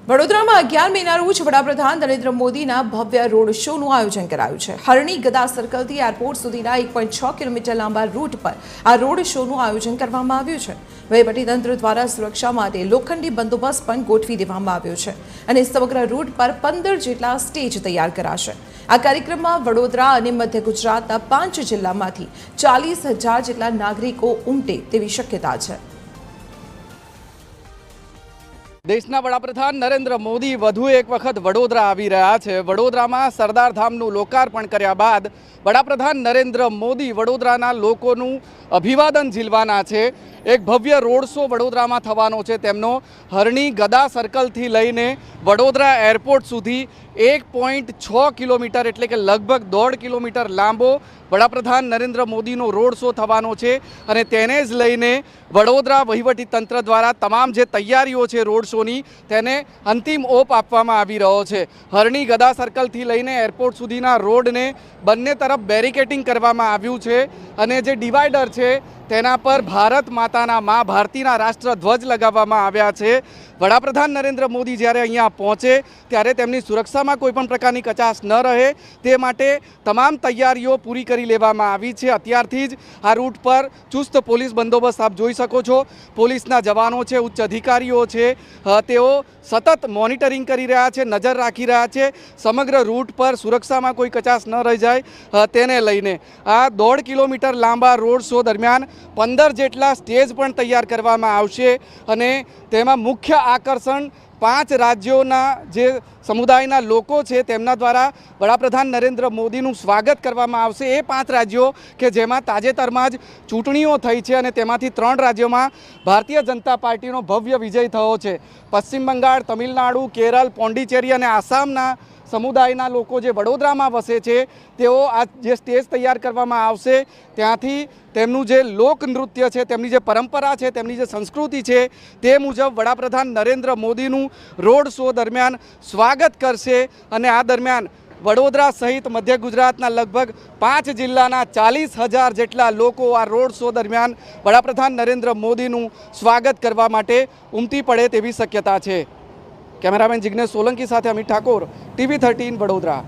વડોદરામાં 11 મેના રોજ વડાપ્રધાન નરેન્દ્ર મોદીના ભવ્ય રોડ શોનું આયોજન કરાયું છે। હરણી ગદા સર્કલથી એરપોર્ટ સુધીના 1.6 કિલોમીટર લાંબા રૂટ પર આ રોડ શોનું આયોજન કરવામાં આવ્યું છે। વહીવટીતંત્ર દ્વારા સુરક્ષા માટે લોખંડી બંદોબસ્ત પણ ગોઠવી દેવામાં આવ્યો છે અને સમગ્ર રૂટ પર 15 જેટલા સ્ટેજ તૈયાર કરાશે। આ કાર્યક્રમમાં વડોદરા અને મધ્ય ગુજરાતના 5 જિલ્લામાંથી 40,000 જેટલા નાગરિકો ઉમટે તેવી શક્યતા છે। દેશના વડાપ્રધાન નરેન્દ્ર મોદી વધુ એક વખત વડોદરા આવી રહ્યા છે। વડોદરામાં સરદાર ધામનું લોકાર્પણ કર્યા બાદ વડાપ્રધાન નરેન્દ્ર મોદી વડોદરાના લોકોનું અભિવાદન ઝીલવાના છે। એક ભવ્ય રોડ શો વડોદરામાં થવાનો છે। તેમનો હરણી ગદા સર્કલથી લઈને વડોદરા એરપોર્ટ સુધી 1.6 કિલોમીટર એટલે કે લગભગ 1.5 કિલોમીટર લાંબો વડાપ્રધાન નરેન્દ્ર મોદીનો રોડ શો થવાનો છે અને તેને જ લઈને વડોદરા વહીવટીતંત્ર દ્વારા તમામ જે તૈયારીઓ છે રોડ શોની તેને અંતિમ ઓપ આપવામાં આવી રહ્યો છે। હરણી ગદા સર્કલથી લઈને એરપોર્ટ સુધીના રોડને બંને તરફ બેરિકેડિંગ કરવામાં આવ્યું છે અને જે ડિવાઈડર છે તેના પર ભારત માતાના મા ભારતીના રાષ્ટ્રધ્વજ લગાવવામાં આવ્યા છે। વડાપ્રધાન નરેન્દ્ર મોદી જ્યારે અહીંયા પહોંચે ત્યારે તેમની સુરક્ષામાં કોઈપણ પ્રકારની કચાશ ન રહે તે માટે તમામ તૈયારીઓ પૂરી કરી લેવામાં આવી છે। અત્યારથી જ આ રૂટ પર ચુસ્ત પોલીસ બંદોબસ્ત આપ જોઈ શકો છો। પોલીસના જવાનો છે, ઉચ્ચ અધિકારીઓ છે, તેઓ સતત મોનિટરિંગ કરી રહ્યા છે, નજર રાખી રહ્યા છે સમગ્ર રૂટ પર સુરક્ષામાં કોઈ કચાશ ન રહી જાય તેને લઈને। આ 1.5 કિલોમીટર લાંબા રોડ શો દરમિયાન 15 જેટલા સ્ટેજ પણ તૈયાર કરવામાં આવશે અને તેમાં મુખ્ય આકર્ષણ 5 રાજ્યોના જે સમુદાયના લોકો છે તેમના દ્વારા વડાપ્રધાન નરેન્દ્ર મોદીનું સ્વાગત કરવામાં આવશે। એ 5 રાજ્યો કે જેમાં તાજેતરમાં જ ચૂંટણીઓ થઈ છે અને તેમાંથી 3 રાજ્યોમાં ભારતીય જનતા પાર્ટીનો ભવ્ય વિજય થયો છે। પશ્ચિમ બંગાળ, તમિલનાડુ, કેરળ, પોંડિચેરી અને આસામના સમુદાયના લોકો જે વડોદરામાં વસે છે તેઓ આ જે સ્ટેજ તૈયાર કરવામાં આવશે ત્યાંથી તેમનું જે લોકનૃત્ય છે, તેમની જે પરંપરા છે, તેમની જે સંસ્કૃતિ છે તે મુજબ વડાપ્રધાન નરેન્દ્ર મોદીનું રોડ શો દરમિયાન સ્વાગત કરશે અને આ દરમિયાન વડોદરા સહિત મધ્ય ગુજરાતના લગભગ 5 જિલ્લાના 40,000 જેટલા લોકો આ રોડ શો દરમિયાન વડાપ્રધાન નરેન્દ્ર મોદીનું સ્વાગત કરવા માટે ઉમટી પડે તેવી શક્યતા છે। કેમેરામેન જિગ્નેશ સોલંકી સાથે અમિત ઠાકોર, TV 13 વડોદરા।